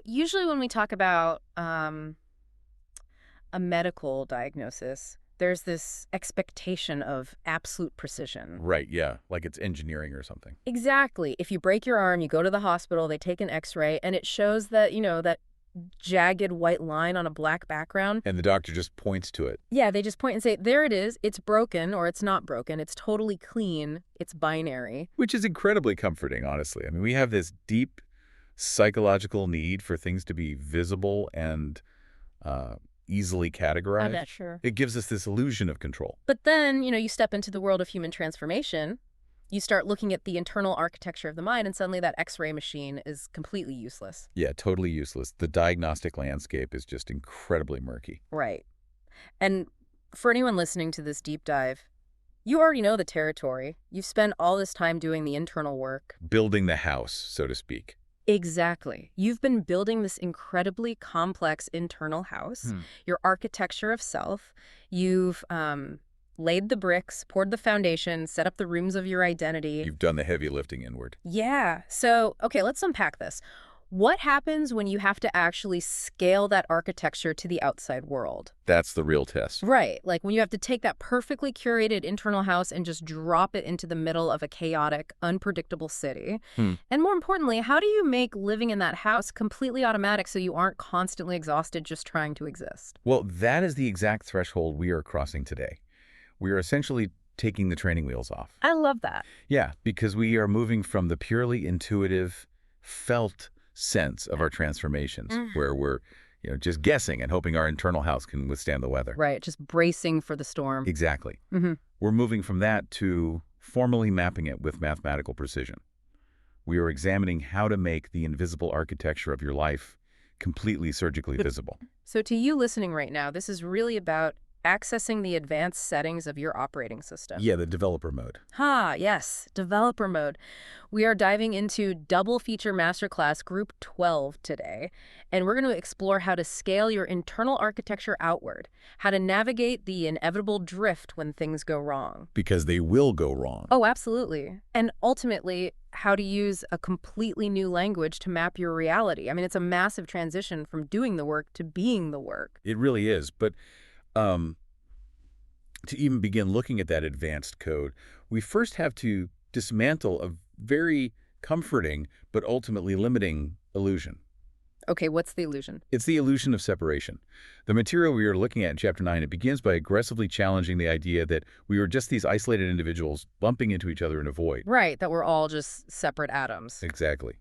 Usually when we talk about a medical diagnosis, there's this expectation of absolute precision. Right, yeah, like it's engineering or something. Exactly. If you break your arm, you go to the hospital, they take an x-ray, and it shows that, that jagged white line on a black background. And the doctor just points to it. Yeah, they just point and say, there it is. It's broken or it's not broken. It's totally clean. It's binary. Which is incredibly comforting, honestly. I mean, we have this deep psychological need for things to be visible and easily categorized. I'm not sure. It gives us this illusion of control. But then, you step into the world of human transformation. You start looking at the internal architecture of the mind, and suddenly that X-ray machine is completely useless. Yeah, totally useless. The diagnostic landscape is just incredibly murky. Right. And for anyone listening to this deep dive, you already know the territory. You've spent all this time doing the internal work. Building the house, so to speak. Exactly. You've been building this incredibly complex internal house, your architecture of self. You've laid the bricks, poured the foundation, set up the rooms of your identity. You've done the heavy lifting inward. Yeah. So, okay, let's unpack this. What happens when you have to actually scale that architecture to the outside world? That's the real test. Right. Like when you have to take that perfectly curated internal house and just drop it into the middle of a chaotic, unpredictable city. And more importantly, how do you make living in that house completely automatic so you aren't constantly exhausted just trying to exist? Well, that is the exact threshold we are crossing today. We are essentially taking the training wheels off. I love that. Yeah, because we are moving from the purely intuitive, felt sense of our transformations, where we're just guessing and hoping our internal house can withstand the weather. Right, just bracing for the storm. Exactly. We're moving from that to formally mapping it with mathematical precision. We are examining how to make the invisible architecture of your life completely surgically visible. So to you listening right now, this is really about accessing the advanced settings of your operating system. Yeah, the developer mode. Yes, developer mode. We are diving into Double Feature Masterclass Group 12 today, and we're going to explore how to scale your internal architecture outward, how to navigate the inevitable drift when things go wrong. Because they will go wrong. Oh, absolutely. And ultimately, how to use a completely new language to map your reality. I mean, it's a massive transition from doing the work to being the work. It really is, but to even begin looking at that advanced code, we first have to dismantle a very comforting but ultimately limiting illusion. Okay, what's the illusion? It's the illusion of separation. The material we are looking at in Chapter 9, it begins by aggressively challenging the idea that we are just these isolated individuals bumping into each other in a void. Right, that we're all just separate atoms. Exactly.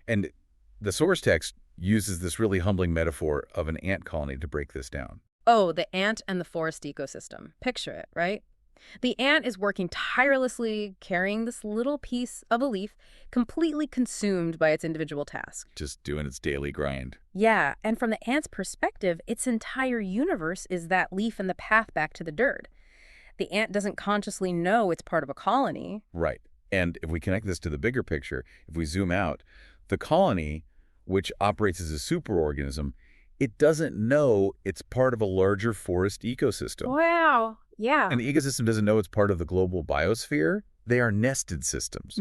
And the source text uses this really humbling metaphor of an ant colony to break this down. Oh, the ant and the forest ecosystem. Picture it, right? The ant is working tirelessly, carrying this little piece of a leaf, completely consumed by its individual task. Just doing its daily grind. Yeah, and from the ant's perspective, its entire universe is that leaf and the path back to the dirt. The ant doesn't consciously know it's part of a colony. Right. And if we connect this to the bigger picture, if we zoom out, the colony, which operates as a superorganism, it doesn't know it's part of a larger forest ecosystem. Wow. Yeah. And the ecosystem doesn't know it's part of the global biosphere. They are nested systems.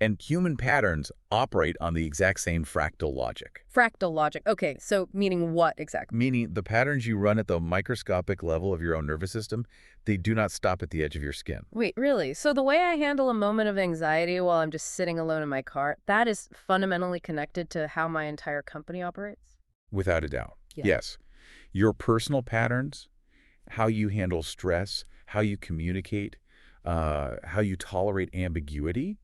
And human patterns operate on the exact same fractal logic. Fractal logic. Okay, so meaning what exactly? Meaning the patterns you run at the microscopic level of your own nervous system, they do not stop at the edge of your skin. Wait, really? So the way I handle a moment of anxiety while I'm just sitting alone in my car, that is fundamentally connected to how my entire company operates? Without a doubt. Yeah. Yes. Your personal patterns, how you handle stress, how you communicate, how you tolerate ambiguity,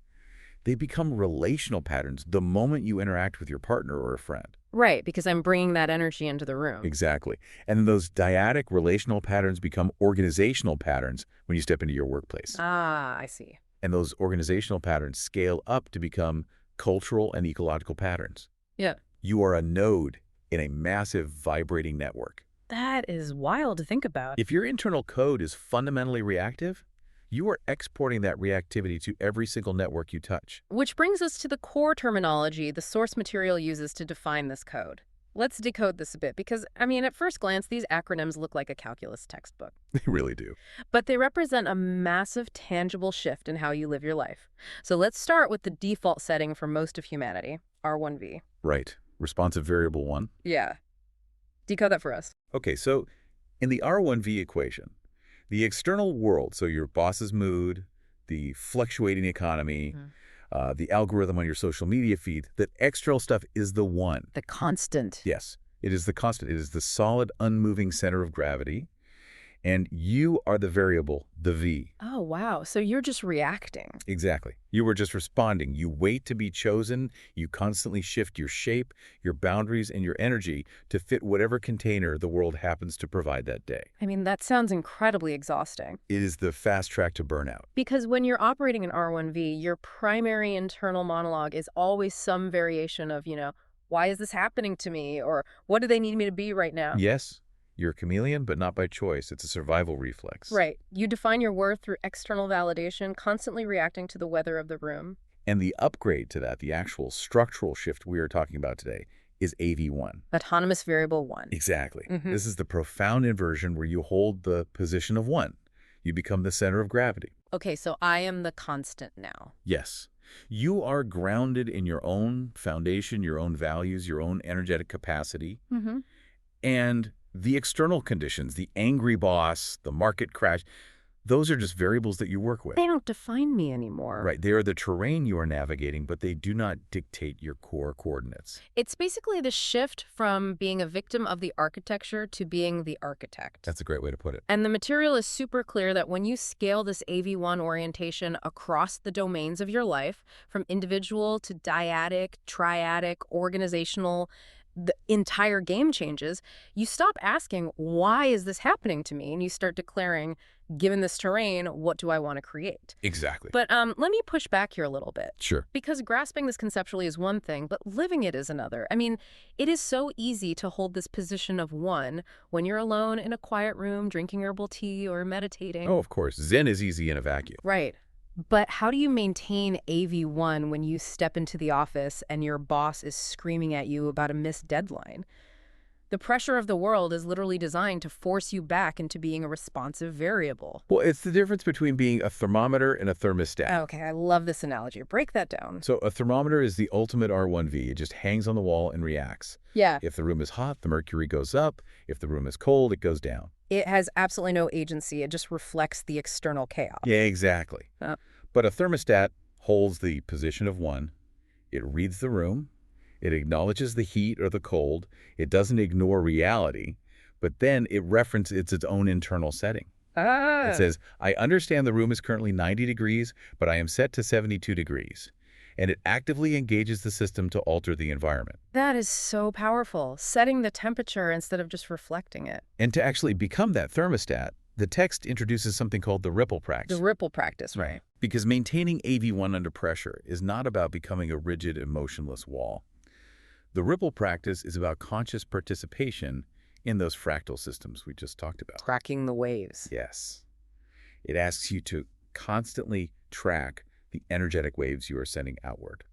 they become relational patterns the moment you interact with your partner or a friend. Right, because I'm bringing that energy into the room. Exactly. And those dyadic relational patterns become organizational patterns when you step into your workplace. Ah, I see. And those organizational patterns scale up to become cultural and ecological patterns. Yeah. You are a node in a massive vibrating network. That is wild to think about. If your internal code is fundamentally reactive, you are exporting that reactivity to every single network you touch. Which brings us to the core terminology the source material uses to define this code. Let's decode this a bit because, at first glance, these acronyms look like a calculus textbook. They really do. But they represent a massive, tangible shift in how you live your life. So let's start with the default setting for most of humanity, R1V. Right. responsive variable 1. Yeah. Decode that for us. Okay, so in the R1V equation, the external world, so your boss's mood, the fluctuating economy, the algorithm on your social media feed, that external stuff is the 1. The constant. Yes, it is the constant. It is the solid, unmoving center of gravity. And you are the variable, the V. Oh, wow. So you're just reacting. Exactly. You were just responding. You wait to be chosen. You constantly shift your shape, your boundaries, and your energy to fit whatever container the world happens to provide that day. I mean, that sounds incredibly exhausting. It is the fast track to burnout. Because when you're operating an R1V, your primary internal monologue is always some variation of, why is this happening to me? Or what do they need me to be right now? Yes, you're a chameleon, but not by choice. It's a survival reflex. Right. You define your worth through external validation, constantly reacting to the weather of the room. And the upgrade to that, the actual structural shift we are talking about today, is AV1. Autonomous variable 1. Exactly. This is the profound inversion where you hold the position of 1. You become the center of gravity. Okay, so I am the constant now. Yes. You are grounded in your own foundation, your own values, your own energetic capacity. And the external conditions, the angry boss, the market crash, those are just variables that you work with. They don't define me anymore. Right. They are the terrain you are navigating, but they do not dictate your core coordinates. It's basically the shift from being a victim of the architecture to being the architect. That's a great way to put it. And the material is super clear that when you scale this AV1 orientation across the domains of your life, from individual to dyadic, triadic, organizational, the entire game changes. You stop asking, why is this happening to me? And you start declaring, given this terrain, what do I want to create? Exactly. But let me push back here a little bit. Sure. Because grasping this conceptually is one thing, but living it is another. I mean, it is so easy to hold this position of 1 when you're alone in a quiet room, drinking herbal tea or meditating. Oh, of course. Zen is easy in a vacuum. Right. But how do you maintain AV1 when you step into the office and your boss is screaming at you about a missed deadline? The pressure of the world is literally designed to force you back into being a responsive variable. Well, it's the difference between being a thermometer and a thermostat. Okay, I love this analogy. Break that down. So a thermometer is the ultimate R1V. It just hangs on the wall and reacts. Yeah. If the room is hot, the mercury goes up. If the room is cold, it goes down. It has absolutely no agency. It just reflects the external chaos. Yeah, exactly. But a thermostat holds the position of 1. It reads the room. It acknowledges the heat or the cold. It doesn't ignore reality, but then it references its own internal setting. It says, I understand the room is currently 90 degrees, but I am set to 72 degrees. And it actively engages the system to alter the environment. That is so powerful, setting the temperature instead of just reflecting it. And to actually become that thermostat, the text introduces something called the ripple practice. The ripple practice, right? Because maintaining AV1 under pressure is not about becoming a rigid, emotionless wall. The ripple practice is about conscious participation in those fractal systems we just talked about. Tracking the waves. Yes. It asks you to constantly track the energetic waves you are sending outward.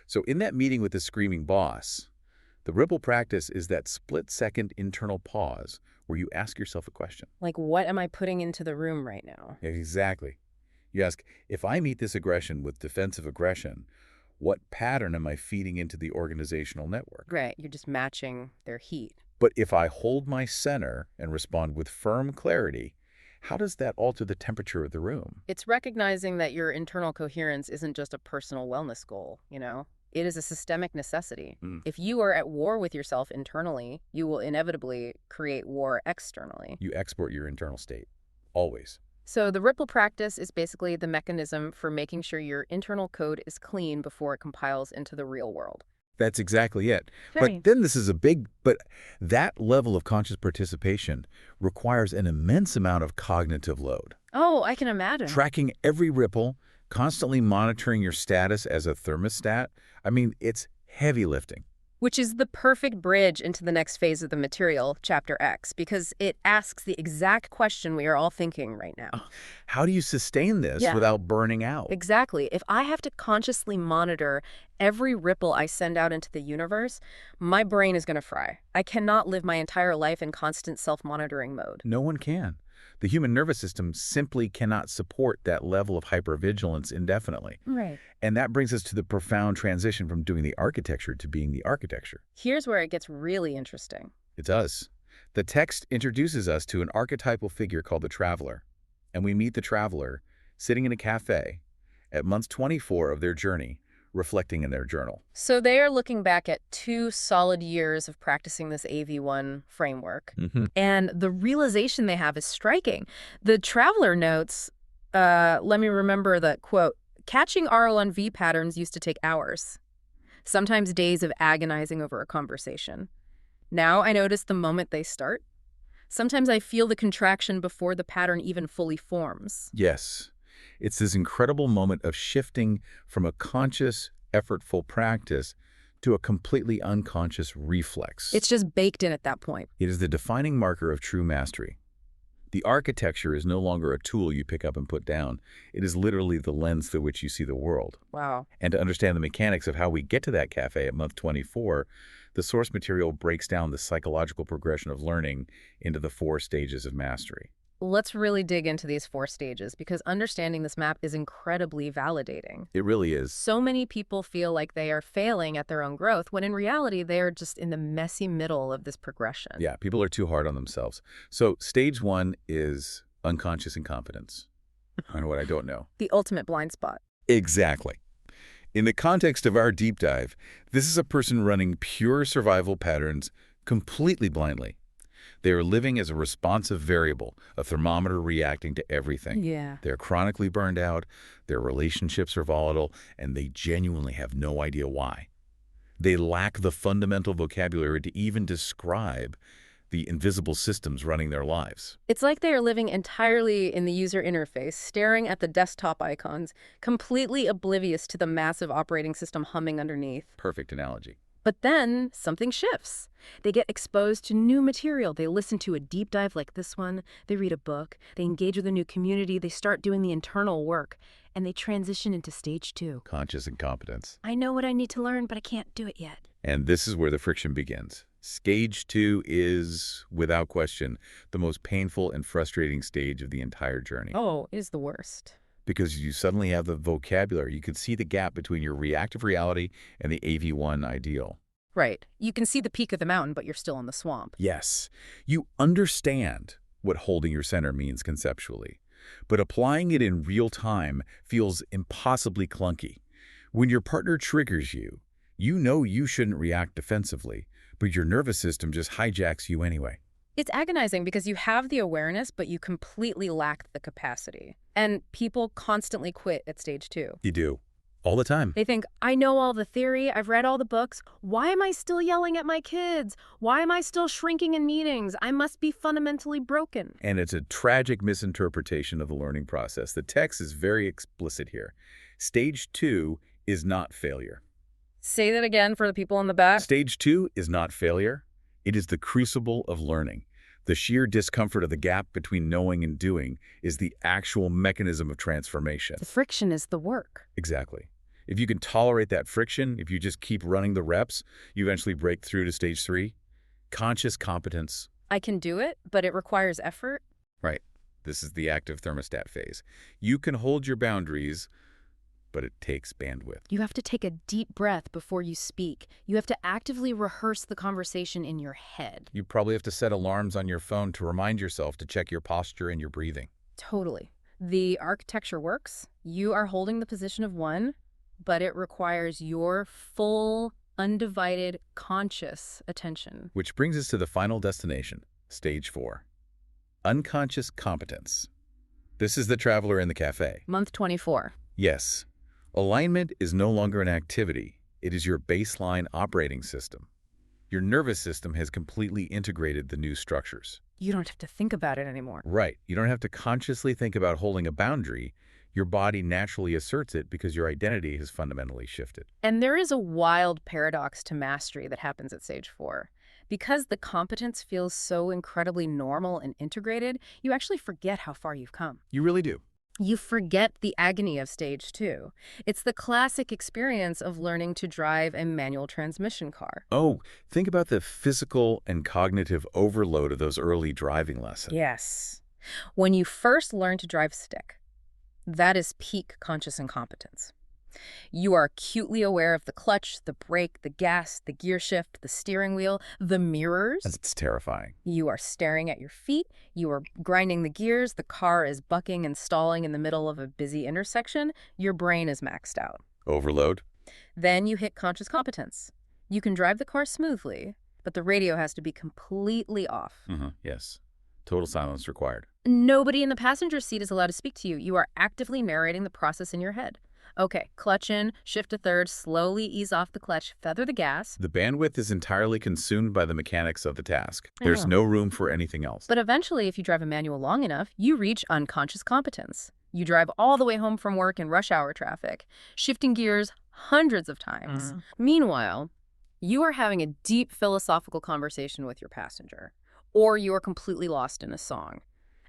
So in that meeting with the screaming boss, the ripple practice is that split-second internal pause where you ask yourself a question. Like, what am I putting into the room right now? Exactly. You ask, if I meet this aggression with defensive aggression, what pattern am I feeding into the organizational network? Right, you're just matching their heat. But if I hold my center and respond with firm clarity, how does that alter the temperature of the room? It's recognizing that your internal coherence isn't just a personal wellness goal, It is a systemic necessity. If you are at war with yourself internally, you will inevitably create war externally. You export your internal state, always. So the ripple practice is basically the mechanism for making sure your internal code is clean before it compiles into the real world. That's exactly it. Right. But then but that level of conscious participation requires an immense amount of cognitive load. Oh, I can imagine. Tracking every ripple, constantly monitoring your status as a thermostat. I mean, it's heavy lifting. Which is the perfect bridge into the next phase of the material, Chapter X, because it asks the exact question we are all thinking right now. How do you sustain this without burning out? Exactly. If I have to consciously monitor every ripple I send out into the universe, my brain is going to fry. I cannot live my entire life in constant self-monitoring mode. No one can. The human nervous system simply cannot support that level of hypervigilance indefinitely. Right. And that brings us to the profound transition from doing the architecture to being the architecture. Here's where it gets really interesting. It does. The text introduces us to an archetypal figure called the traveler. And we meet the traveler sitting in a cafe at month 24 of their journey, reflecting in their journal. So they are looking back at 2 solid years of practicing this AV1 framework. And the realization they have is striking. The traveler notes, let me remember that, quote, catching RO1V patterns used to take hours, sometimes days of agonizing over a conversation. Now I notice the moment they start. Sometimes I feel the contraction before the pattern even fully forms. Yes. It's this incredible moment of shifting from a conscious, effortful practice to a completely unconscious reflex. It's just baked in at that point. It is the defining marker of true mastery. The architecture is no longer a tool you pick up and put down. It is literally the lens through which you see the world. Wow. And to understand the mechanics of how we get to that cafe at month 24, the source material breaks down the psychological progression of learning into the 4 stages of mastery. Let's really dig into these 4 stages because understanding this map is incredibly validating. It really is. So many people feel like they are failing at their own growth when in reality they are just in the messy middle of this progression. Yeah, people are too hard on themselves. So stage 1 is unconscious incompetence. I know what I don't know. The ultimate blind spot. Exactly. In the context of our deep dive, this is a person running pure survival patterns completely blindly. They are living as a responsive variable, a thermometer reacting to everything. Yeah. They're chronically burned out, their relationships are volatile, and they genuinely have no idea why. They lack the fundamental vocabulary to even describe the invisible systems running their lives. It's like they are living entirely in the user interface, staring at the desktop icons, completely oblivious to the massive operating system humming underneath. Perfect analogy. But then something shifts. They get exposed to new material. They listen to a deep dive like this one. They read a book. They engage with a new community. They start doing the internal work. And they transition into stage 2. Conscious incompetence. I know what I need to learn, but I can't do it yet. And this is where the friction begins. Stage 2 is, without question, the most painful and frustrating stage of the entire journey. Oh, it is the worst. Because you suddenly have the vocabulary. You can see the gap between your reactive reality and the AV1 ideal. Right. You can see the peak of the mountain, but you're still in the swamp. Yes, you understand what holding your center means conceptually, but applying it in real time feels impossibly clunky. When your partner triggers you, you know you shouldn't react defensively, but your nervous system just hijacks you anyway. It's agonizing because you have the awareness, but you completely lack the capacity. And people constantly quit at stage 2. You do. All the time. They think, I know all the theory, I've read all the books. Why am I still yelling at my kids? Why am I still shrinking in meetings? I must be fundamentally broken. And it's a tragic misinterpretation of the learning process. The text is very explicit here. Stage 2 is not failure. Say that again for the people in the back. Stage 2 is not failure. It is the crucible of learning. The sheer discomfort of the gap between knowing and doing is the actual mechanism of transformation. The friction is the work. Exactly. If you can tolerate that friction, if you just keep running the reps, you eventually break through to stage 3. Conscious competence. I can do it, but it requires effort. Right. This is the active thermostat phase. You can hold your boundaries, but it takes bandwidth. You have to take a deep breath before you speak. You have to actively rehearse the conversation in your head. You probably have to set alarms on your phone to remind yourself to check your posture and your breathing. Totally. The architecture works. You are holding the position of 1, but it requires your full, undivided, conscious attention. Which brings us to the final destination, stage 4. Unconscious competence. This is the traveler in the cafe. Month 24. Yes. Alignment is no longer an activity. It is your baseline operating system. Your nervous system has completely integrated the new structures. You don't have to think about it anymore. Right. You don't have to consciously think about holding a boundary. Your body naturally asserts it because your identity has fundamentally shifted. And there is a wild paradox to mastery that happens at stage 4. Because the competence feels so incredibly normal and integrated, you actually forget how far you've come. You really do. You forget the agony of stage 2. It's the classic experience of learning to drive a manual transmission car. Oh, think about the physical and cognitive overload of those early driving lessons. Yes. When you first learn to drive stick, that is peak conscious incompetence. You are acutely aware of the clutch, the brake, the gas, the gear shift, the steering wheel, the mirrors. It's terrifying. You are staring at your feet. You are grinding the gears. The car is bucking and stalling in the middle of a busy intersection. Your brain is maxed out. Overload? Then you hit conscious competence. You can drive the car smoothly, but the radio has to be completely off. Yes. Total silence required. Nobody in the passenger seat is allowed to speak to you. You are actively narrating the process in your head. Okay, clutch in, shift to third, slowly ease off the clutch, feather the gas. The bandwidth is entirely consumed by the mechanics of the task. There's no room for anything else. But eventually, if you drive a manual long enough, you reach unconscious competence. You drive all the way home from work in rush hour traffic, shifting gears hundreds of times. Meanwhile, you are having a deep philosophical conversation with your passenger, or you are completely lost in a song.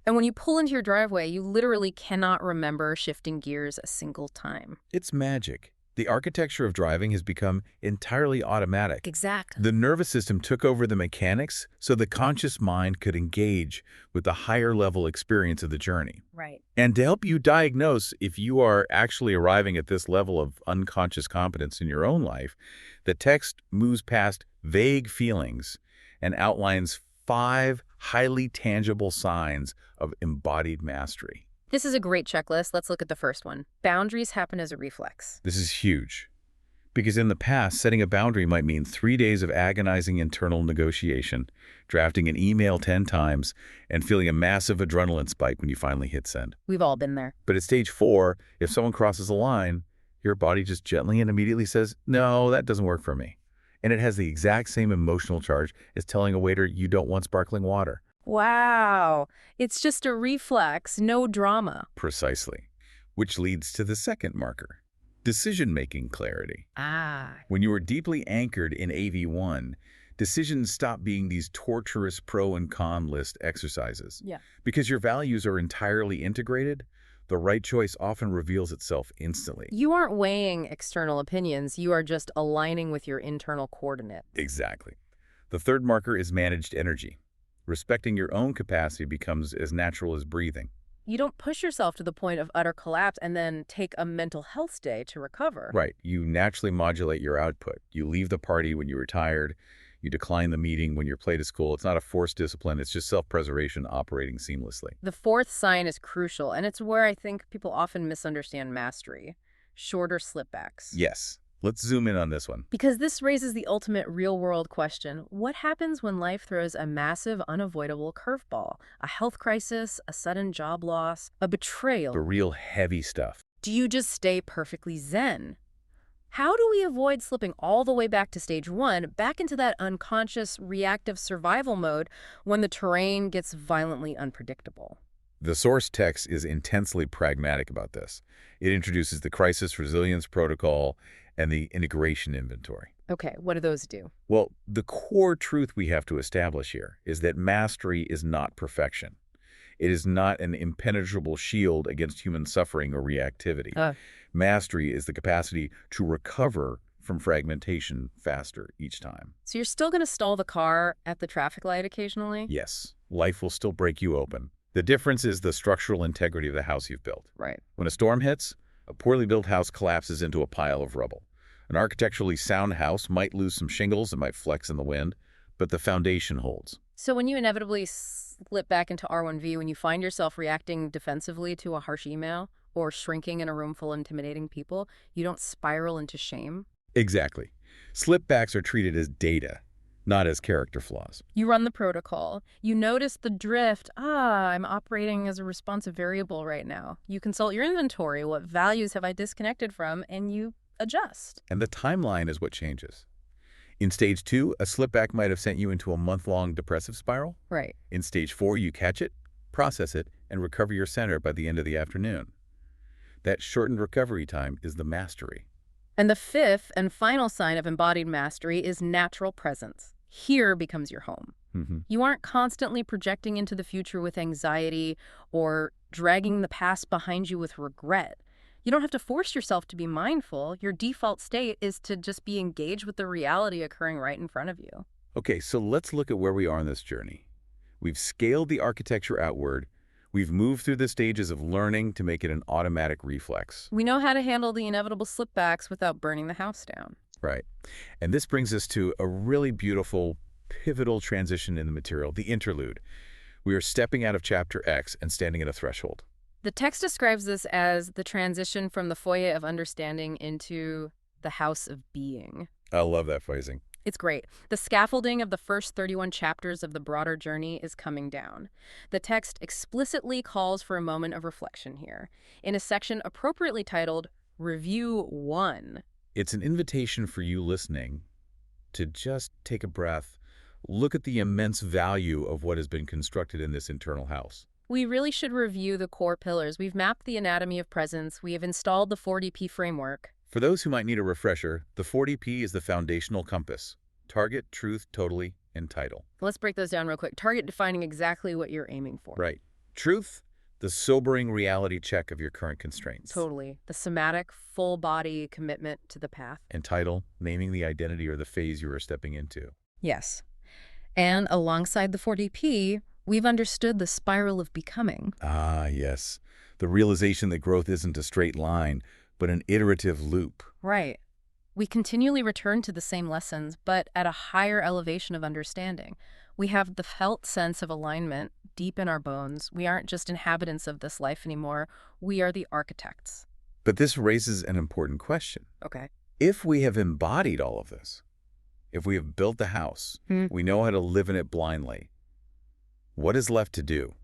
And when you pull into your driveway, you literally cannot remember shifting gears a single time. It's magic. The architecture of driving has become entirely automatic. Exactly. The nervous system took over the mechanics so the conscious mind could engage with the higher level experience of the journey. Right. And to help you diagnose if you are actually arriving at this level of unconscious competence in your own life, the text moves past vague feelings and outlines 5 highly tangible signs of embodied mastery. This is a great checklist. Let's look at the first one. Boundaries happen as a reflex. This is huge, because in the past, setting a boundary might mean 3 days of agonizing internal negotiation, drafting an email 10 times, and feeling a massive adrenaline spike when you finally hit send. We've all been there. But at stage 4, if someone crosses a line, your body just gently and immediately says, no, that doesn't work for me. And it has the exact same emotional charge as telling a waiter you don't want sparkling water. Wow. It's just a reflex, no drama. Precisely. Which leads to the second marker, decision-making clarity. Ah. When you are deeply anchored in AV1, decisions stop being these torturous pro and con list exercises. Yeah. Because your values are entirely integrated, the right choice often reveals itself instantly. You aren't weighing external opinions. You are just aligning with your internal coordinate. Exactly. The third marker is managed energy. Respecting your own capacity becomes as natural as breathing. You don't push yourself to the point of utter collapse and then take a mental health day to recover. Right. You naturally modulate your output. You leave the party when you're tired. You decline the meeting when you're late to school. It's not a forced discipline. It's just self-preservation operating seamlessly. The fourth sign is crucial, and it's where I think people often misunderstand mastery. Shorter slipbacks. Yes. Let's zoom in on this one. Because this raises the ultimate real-world question. What happens when life throws a massive, unavoidable curveball? A health crisis, a sudden job loss, a betrayal? The real heavy stuff. Do you just stay perfectly zen? How do we avoid slipping all the way back to stage 1, back into that unconscious, reactive survival mode when the terrain gets violently unpredictable? The source text is intensely pragmatic about this. It introduces the crisis resilience protocol and the integration inventory. Okay, what do those do? Well, the core truth we have to establish here is that mastery is not perfection. It is not an impenetrable shield against human suffering or reactivity. Mastery is the capacity to recover from fragmentation faster each time. So you're still going to stall the car at the traffic light occasionally? Yes, life will still break you open. The difference is the structural integrity of the house you've built. Right. When a storm hits, a poorly built house collapses into a pile of rubble. An architecturally sound house might lose some shingles, it might flex in the wind, but the foundation holds. So when you inevitably slip back into R1V, when you find yourself reacting defensively to a harsh email or shrinking in a room full of intimidating people, you don't spiral into shame? Exactly. Slipbacks are treated as data, not as character flaws. You run the protocol. You notice the drift. I'm operating as a responsive variable right now. You consult your inventory. What values have I disconnected from? And you adjust. And the timeline is what changes. In stage 2, a slipback might have sent you into a month-long depressive spiral. Right. In stage 4, you catch it, process it, and recover your center by the end of the afternoon. That shortened recovery time is the mastery. And the fifth and final sign of embodied mastery is natural presence. Here becomes your home. You aren't constantly projecting into the future with anxiety or dragging the past behind you with regret. You don't have to force yourself to be mindful. Your default state is to just be engaged with the reality occurring right in front of you. Okay, so let's look at where we are in this journey. We've scaled the architecture outward. We've moved through the stages of learning to make it an automatic reflex. We know how to handle the inevitable slipbacks without burning the house down. Right. And this brings us to a really beautiful, pivotal transition in the material, the interlude. We are stepping out of Chapter X and standing at a threshold. The text describes this as the transition from the foyer of understanding into the house of being. I love that phrasing. It's great. The scaffolding of the first 31 chapters of the broader journey is coming down. The text explicitly calls for a moment of reflection here, in a section appropriately titled Review 1. It's an invitation for you listening to just take a breath, look at the immense value of what has been constructed in this internal house. We really should review the core pillars. We've mapped the anatomy of presence. We have installed the 4DP framework. For those who might need a refresher, the 4DP is the foundational compass: target, truth, totally, and title. Let's break those down real quick. Target, defining exactly what you're aiming for. Right. Truth, the sobering reality check of your current constraints. Totally. The somatic, full-body commitment to the path. And title, naming the identity or the phase you are stepping into. Yes. And alongside the 4DP, we've understood the spiral of becoming. Ah, yes. The realization that growth isn't a straight line, but an iterative loop. Right. We continually return to the same lessons, but at a higher elevation of understanding. We have the felt sense of alignment deep in our bones. We aren't just inhabitants of this life anymore. We are the architects. But this raises an important question. Okay. If we have embodied all of this, if we have built the house, we know how to live in it blindly, what is left to do?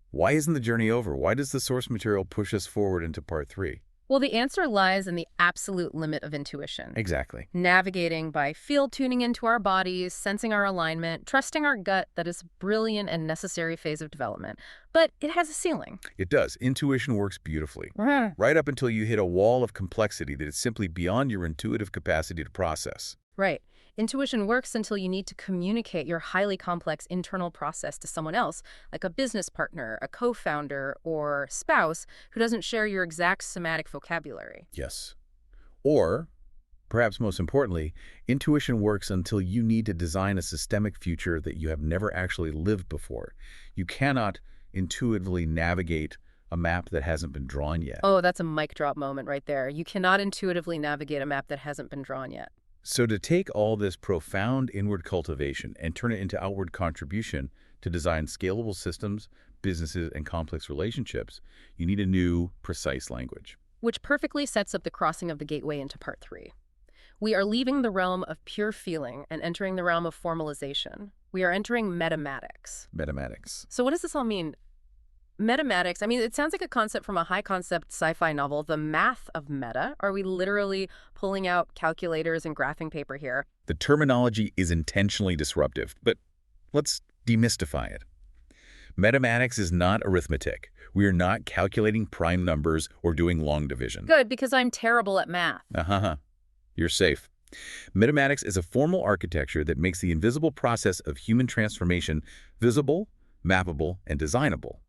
Why isn't the journey over? Why does the source material push us forward into part 3? Well, the answer lies in the absolute limit of intuition. Exactly. Navigating by field tuning into our bodies, sensing our alignment, trusting our gut. That is a brilliant and necessary phase of development. But it has a ceiling. It does. Intuition works beautifully. Right up until you hit a wall of complexity that is simply beyond your intuitive capacity to process. Right. Intuition works until you need to communicate your highly complex internal process to someone else, like a business partner, a co-founder, or spouse who doesn't share your exact somatic vocabulary. Yes. Or, perhaps most importantly, intuition works until you need to design a systemic future that you have never actually lived before. You cannot intuitively navigate a map that hasn't been drawn yet. Oh, that's a mic drop moment right there. You cannot intuitively navigate a map that hasn't been drawn yet. So to take all this profound inward cultivation and turn it into outward contribution to design scalable systems, businesses, and complex relationships, you need a new, precise language. Which perfectly sets up the crossing of the gateway into part 3. We are leaving the realm of pure feeling and entering the realm of formalization. We are entering metamatics. Metamatics. So what does this all mean? Metamatics, I mean, it sounds like a concept from a high-concept sci-fi novel. The math of meta? Are we literally pulling out calculators and graphing paper here? The terminology is intentionally disruptive, but let's demystify it. Metamatics is not arithmetic. We are not calculating prime numbers or doing long division. Good, because I'm terrible at math. You're safe. Metamatics is a formal architecture that makes the invisible process of human transformation visible, mappable, and designable.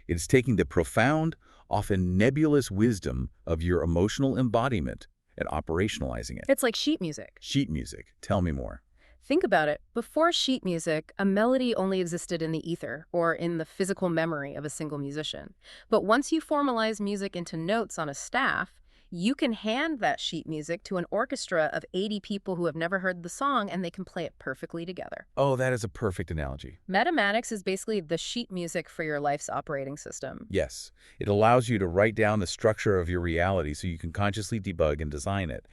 It is taking the profound, often nebulous wisdom of your emotional embodiment and operationalizing it. It's like sheet music. Sheet music. Tell me more. Think about it. Before sheet music, a melody only existed in the ether or in the physical memory of a single musician. But once you formalize music into notes on a staff, you can hand that sheet music to an orchestra of 80 people who have never heard the song, and they can play it perfectly together. Oh, that is a perfect analogy. Metamatics is basically the sheet music for your life's operating system. Yes. It allows you to write down the structure of your reality so you can consciously debug and design it.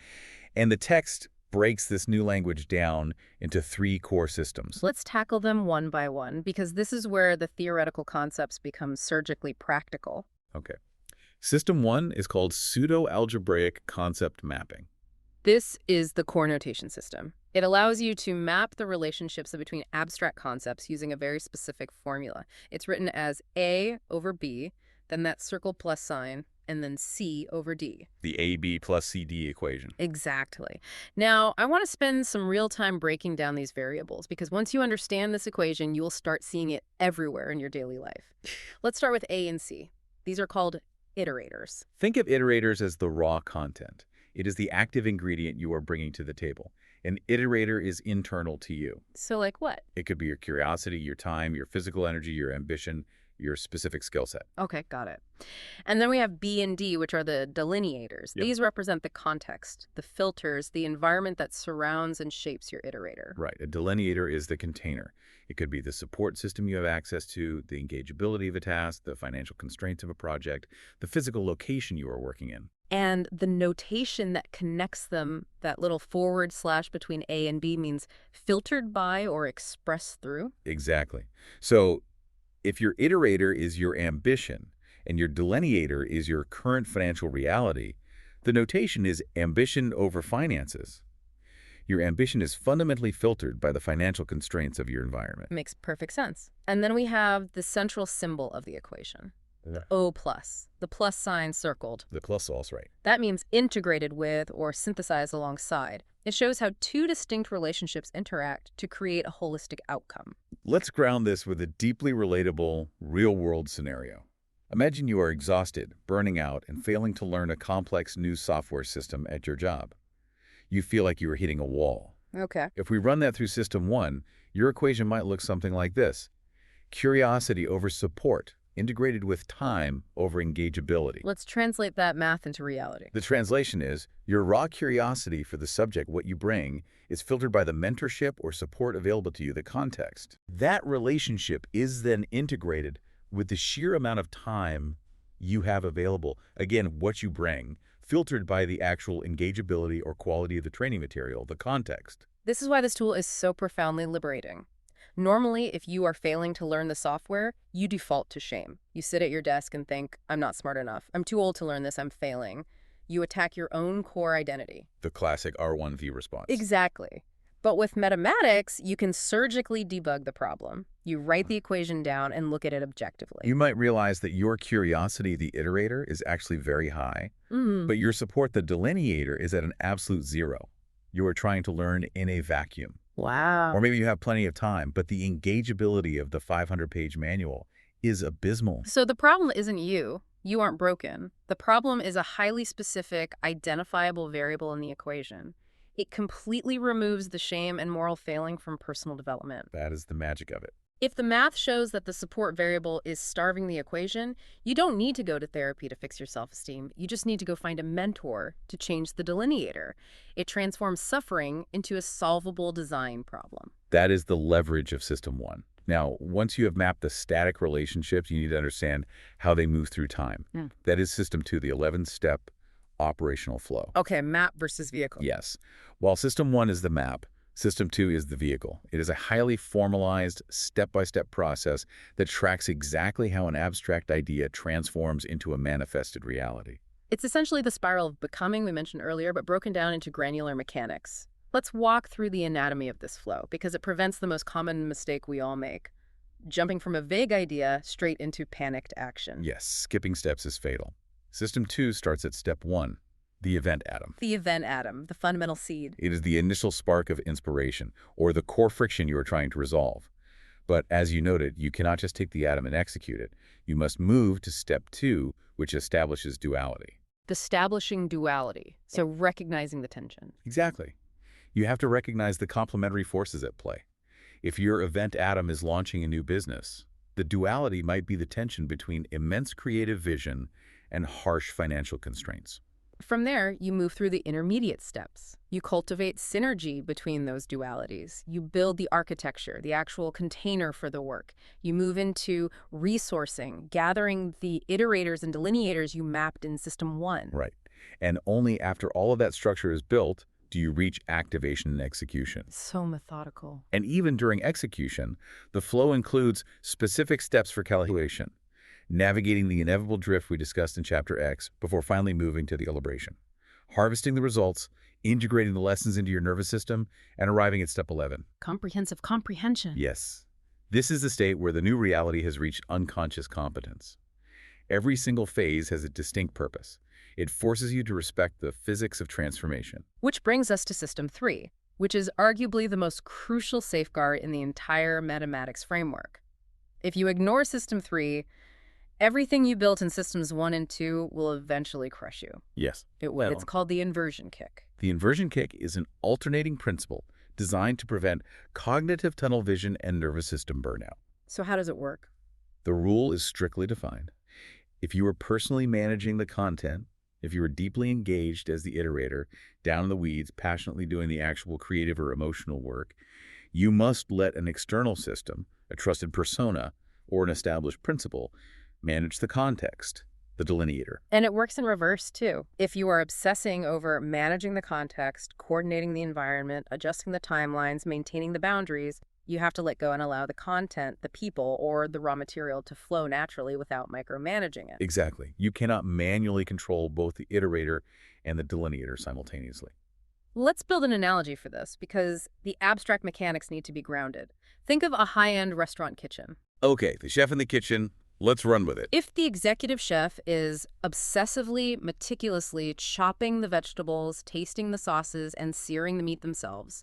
And the text breaks this new language down into 3 core systems. Let's tackle them one by one, because this is where the theoretical concepts become surgically practical. Okay. System 1 is called pseudo-algebraic concept mapping. This is the core notation system. It allows you to map the relationships between abstract concepts using a very specific formula. It's written as A over B, then that circle plus sign, and then C over D. The AB plus CD equation. Exactly. Now, I want to spend some real time breaking down these variables, because once you understand this equation, you will start seeing it everywhere in your daily life. Let's start with A and C. These are called iterators. Think of iterators as the raw content. It is the active ingredient you are bringing to the table. An iterator is internal to you. So like what? It could be your curiosity, your time, your physical energy, your ambition, your specific skill set. Okay, got it. And then we have B and D, which are the delineators. Yep. These represent the context, the filters, the environment that surrounds and shapes your iterator. Right. A delineator is the container. It could be the support system you have access to, the engageability of a task, the financial constraints of a project, the physical location you are working in. And the notation that connects them, that little forward slash between A and B, means filtered by or expressed through. Exactly. So if your iterator is your ambition and your delineator is your current financial reality, the notation is ambition over finances. Your ambition is fundamentally filtered by the financial constraints of your environment. Makes perfect sense. And then we have the central symbol of the equation, the O plus, the plus sign circled. The plus also, right? That means integrated with or synthesized alongside. It shows how two distinct relationships interact to create a holistic outcome. Let's ground this with a deeply relatable, real-world scenario. Imagine you are exhausted, burning out, and failing to learn a complex new software system at your job. You feel like you are hitting a wall. Okay. If we run that through System 1, your equation might look something like this. Curiosity over support, integrated with time over engageability. Let's translate that math into reality. The translation is, your raw curiosity for the subject, what you bring, is filtered by the mentorship or support available to you, the context. That relationship is then integrated with the sheer amount of time you have available. Again, what you bring, filtered by the actual engageability or quality of the training material, the context. This is why this tool is so profoundly liberating. Normally, if you are failing to learn the software, you default to shame. You sit at your desk and think, I'm not smart enough. I'm too old to learn this. I'm failing. You attack your own core identity. The classic R1V response. Exactly. But with mathematics, you can surgically debug the problem. You write the equation down and look at it objectively. You might realize that your curiosity, the iterator, is actually very high, but your support, the delineator, is at an absolute zero. You are trying to learn in a vacuum. Wow. Or maybe you have plenty of time, but the engageability of the 500-page manual is abysmal. So the problem isn't you. You aren't broken. The problem is a highly specific, identifiable variable in the equation. It completely removes the shame and moral failing from personal development. That is the magic of it. If the math shows that the support variable is starving the equation, you don't need to go to therapy to fix your self-esteem. You just need to go find a mentor to change the delineator. It transforms suffering into a solvable design problem. That is the leverage of System 1. Now, once you have mapped the static relationships, you need to understand how they move through time. That is System 2, the 11-step operational flow. Okay, map versus vehicle. Yes. While System 1 is the map, System 2 is the vehicle. It is a highly formalized, step-by-step process that tracks exactly how an abstract idea transforms into a manifested reality. It's essentially the spiral of becoming we mentioned earlier, but broken down into granular mechanics. Let's walk through the anatomy of this flow, because it prevents the most common mistake we all make, jumping from a vague idea straight into panicked action. Yes, skipping steps is fatal. System 2 starts at Step 1, the event atom. The event atom, the fundamental seed. It is the initial spark of inspiration, or the core friction you are trying to resolve. But as you noted, you cannot just take the atom and execute it. You must move to Step 2, which establishes duality. Establishing duality, so recognizing the tension. Exactly. You have to recognize the complementary forces at play. If your event atom is launching a new business, the duality might be the tension between immense creative vision and harsh financial constraints. From there, you move through the intermediate steps. You cultivate synergy between those dualities. You build the architecture, the actual container for the work. You move into resourcing, gathering the iterators and delineators you mapped in System 1. Right. And only after all of that structure is built do you reach activation and execution. So methodical. And even during execution, the flow includes specific steps for calculation, navigating the inevitable drift we discussed in Chapter X before finally moving to the elaboration, harvesting the results, integrating the lessons into your nervous system, and arriving at Step 11. Comprehensive comprehension. Yes. This is the state where the new reality has reached unconscious competence. Every single phase has a distinct purpose. It forces you to respect the physics of transformation. Which brings us to System 3, which is arguably the most crucial safeguard in the entire mathematics framework. If you ignore System 3, everything you built in Systems 1 and 2 will eventually crush you. Yes. It will. It's called the inversion kick. The inversion kick is an alternating principle designed to prevent cognitive tunnel vision and nervous system burnout. So how does it work? The rule is strictly defined. If you are personally managing the content, if you are deeply engaged as the iterator, down in the weeds, passionately doing the actual creative or emotional work, you must let an external system, a trusted persona, or an established principle, manage the context, the delineator. And it works in reverse, too. If you are obsessing over managing the context, coordinating the environment, adjusting the timelines, maintaining the boundaries, you have to let go and allow the content, the people, or the raw material to flow naturally without micromanaging it. Exactly. You cannot manually control both the iterator and the delineator simultaneously. Let's build an analogy for this, because the abstract mechanics need to be grounded. Think of a high-end restaurant kitchen. Okay, the chef in the kitchen, let's run with it. If the executive chef is obsessively, meticulously chopping the vegetables, tasting the sauces, and searing the meat themselves,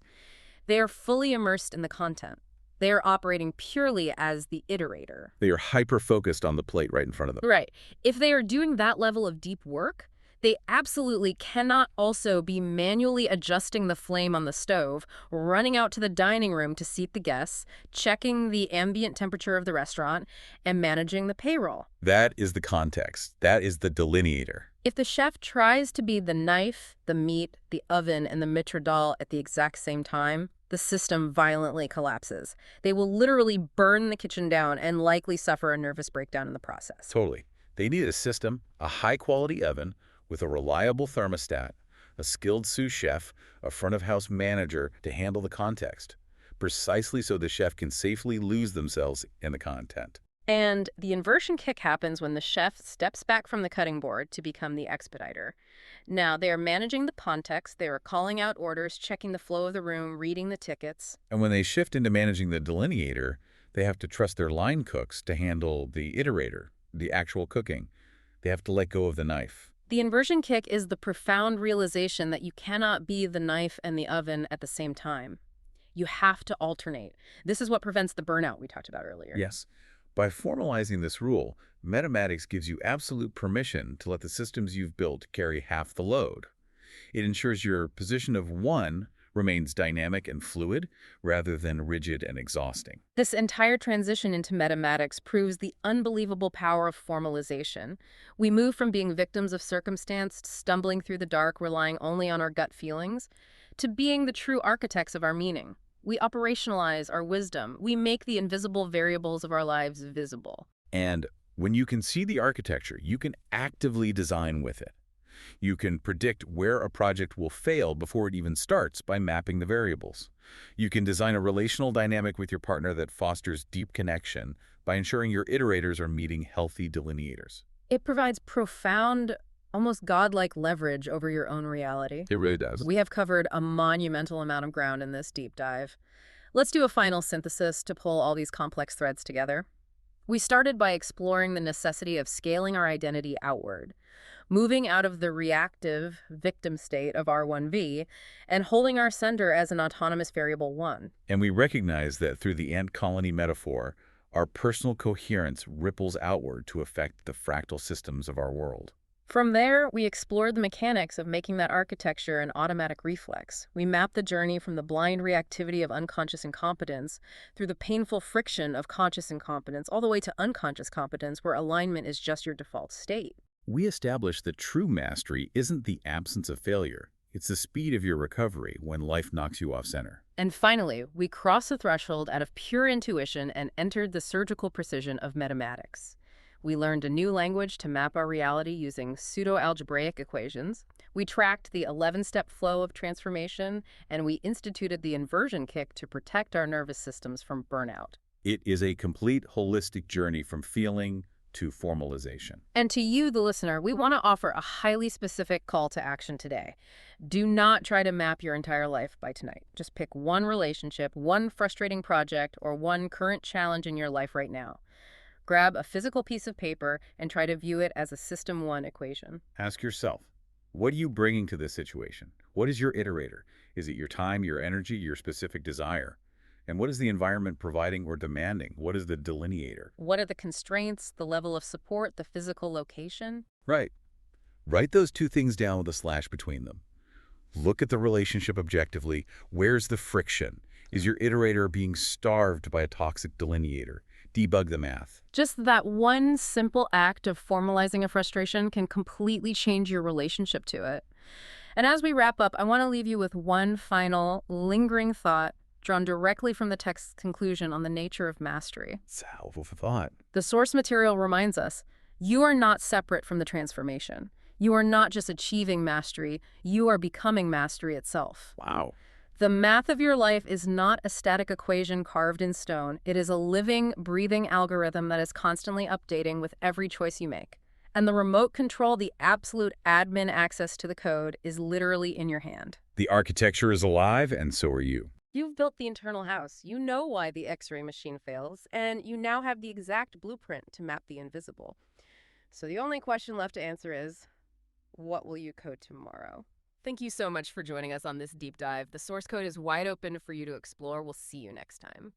they are fully immersed in the content. They are operating purely as the iterator. They are hyper-focused on the plate right in front of them. Right. If they are doing that level of deep work, they absolutely cannot also be manually adjusting the flame on the stove, running out to the dining room to seat the guests, checking the ambient temperature of the restaurant, and managing the payroll. That is the context. That is the delineator. If the chef tries to be the knife, the meat, the oven, and the maître d'hôtel at the exact same time, the system violently collapses. They will literally burn the kitchen down and likely suffer a nervous breakdown in the process. Totally. They need a system, a high-quality oven with a reliable thermostat, a skilled sous chef, a front-of-house manager to handle the context, precisely so the chef can safely lose themselves in the content. And the inversion kick happens when the chef steps back from the cutting board to become the expediter. Now, they are managing the context, they are calling out orders, checking the flow of the room, reading the tickets. And when they shift into managing the delineator, they have to trust their line cooks to handle the iterator, the actual cooking. They have to let go of the knife. The inversion kick is the profound realization that you cannot be the knife and the oven at the same time. You have to alternate. This is what prevents the burnout we talked about earlier. Yes. By formalizing this rule, Metamatics gives you absolute permission to let the systems you've built carry half the load. It ensures your position of one remains dynamic and fluid rather than rigid and exhausting. This entire transition into metamatics proves the unbelievable power of formalization. We move from being victims of circumstance, stumbling through the dark, relying only on our gut feelings, to being the true architects of our meaning. We operationalize our wisdom. We make the invisible variables of our lives visible. And when you can see the architecture, you can actively design with it. You can predict where a project will fail before it even starts by mapping the variables. You can design a relational dynamic with your partner that fosters deep connection by ensuring your iterators are meeting healthy delineators. It provides profound, almost godlike leverage over your own reality. It really does. We have covered a monumental amount of ground in this deep dive. Let's do a final synthesis to pull all these complex threads together. We started by exploring the necessity of scaling our identity outward, moving out of the reactive victim state of R1V and holding our sender as an autonomous variable 1. And we recognize that through the ant colony metaphor, our personal coherence ripples outward to affect the fractal systems of our world. From there, we explored the mechanics of making that architecture an automatic reflex. We mapped the journey from the blind reactivity of unconscious incompetence through the painful friction of conscious incompetence, all the way to unconscious competence, where alignment is just your default state. We established that true mastery isn't the absence of failure. It's the speed of your recovery when life knocks you off center. And finally, we crossed the threshold out of pure intuition and entered the surgical precision of metamatics. We learned a new language to map our reality using pseudo-algebraic equations. We tracked the 11-step flow of transformation, and we instituted the inversion kick to protect our nervous systems from burnout. It is a complete holistic journey from feeling to formalization. And to you, the listener, we want to offer a highly specific call to action today. Do not try to map your entire life by tonight. Just pick one relationship, one frustrating project, or one current challenge in your life right now. Grab a physical piece of paper and try to view it as a System 1 equation. Ask yourself, what are you bringing to this situation? What is your iterator? Is it your time, your energy, your specific desire? And what is the environment providing or demanding? What is the delineator? What are the constraints, the level of support, the physical location? Right. Write those two things down with a slash between them. Look at the relationship objectively. Where's the friction? Is your iterator being starved by a toxic delineator? Debug the math. Just that one simple act of formalizing a frustration can completely change your relationship to it. And as we wrap up, I want to leave you with one final, lingering thought drawn directly from the text's conclusion on the nature of mastery. It's a helpful thought. The source material reminds us, you are not separate from the transformation. You are not just achieving mastery, you are becoming mastery itself. Wow. The math of your life is not a static equation carved in stone. It is a living, breathing algorithm that is constantly updating with every choice you make. And the remote control, the absolute admin access to the code, is literally in your hand. The architecture is alive, and so are you. You've built the internal house. You know why the X-ray machine fails, and you now have the exact blueprint to map the invisible. So the only question left to answer is, what will you code tomorrow? Thank you so much for joining us on this deep dive. The source code is wide open for you to explore. We'll see you next time.